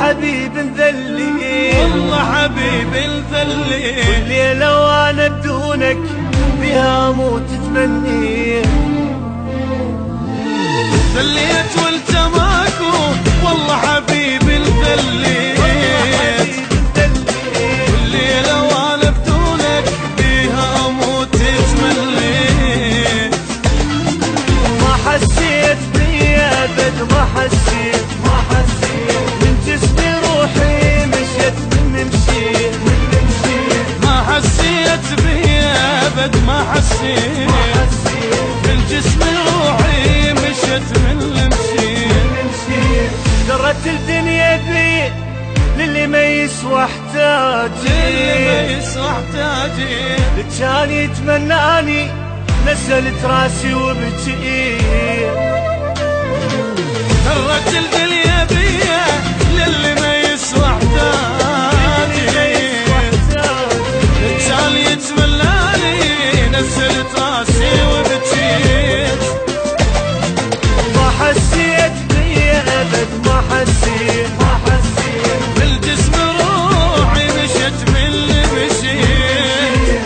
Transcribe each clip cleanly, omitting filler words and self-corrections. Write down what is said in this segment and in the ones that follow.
حبيب ذلي والله حبيب ذلي والليلة وانا بدونك بها اموت تمني ذليت والتماكو والله حبيب ذلي والليلة وانا بدونك بها اموت تمني ما حسيت بيا ابد ما حسيت من جسمي روحي مشيت من مشيت ما حسيت بيا ابد ما حسيت من جسمي روحي مشيت من مشيت درت الدنيا بي للي ما يسوى احتاجي كان يتمناني نزلت راسي وبكيت درت الدنيا بيا للي ما يسوى احتاجي كان يتمناني نزلت راسي وبكيت ما حسيت بيا ابد ما حسيت بالجسم روحي مشيت من اللي مشيت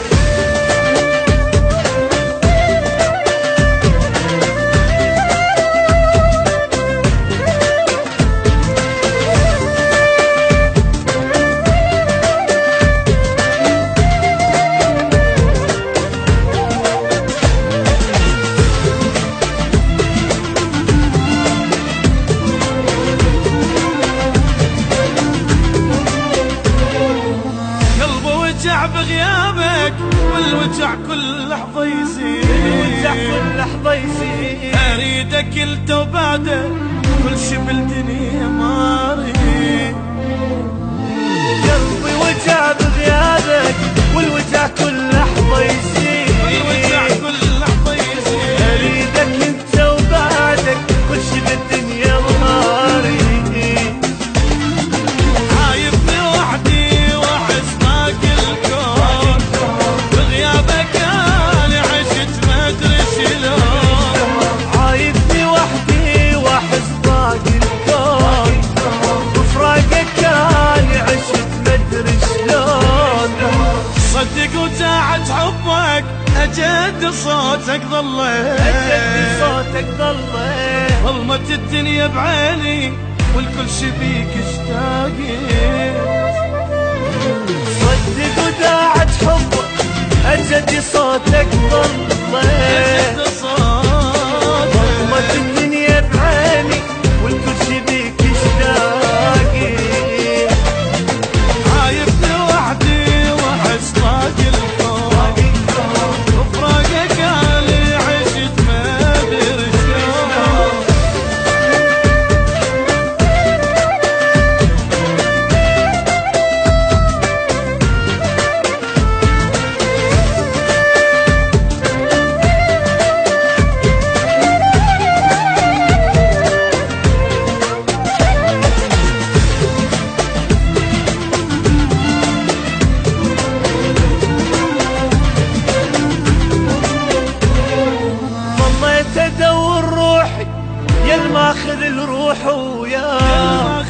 بغيابك والوجع كل لحظة يزيد أريدك انت وبعدك كل شي بالدنيا ما أريد قلبي وجع بغيابك والوجع كل لحظة يزيد أريدك انت وبعدك كل شي بالدنيا ما أريد عايبني وحدي واحس باقي الكون بغيابك أنا عشت ما أدري شلون عايبني وحدي واحس باقي الكون بفراقك أنا عشت ما أدري شلون صدق وجاعت حبك أجد صوتك ظليت ظلمت الدنيا بعيني والكل شبيك اشتاقيت صدق وداعت حبك أجدي صوتك ضليت ظلمت الدنيا بعيني والكل شي بيك اشتاقي عايبني وحدي واحس باقي الكون وفراقك أنا عشت ما أدري شلون ضليت ادور روحي يا الماخذ الروح وياه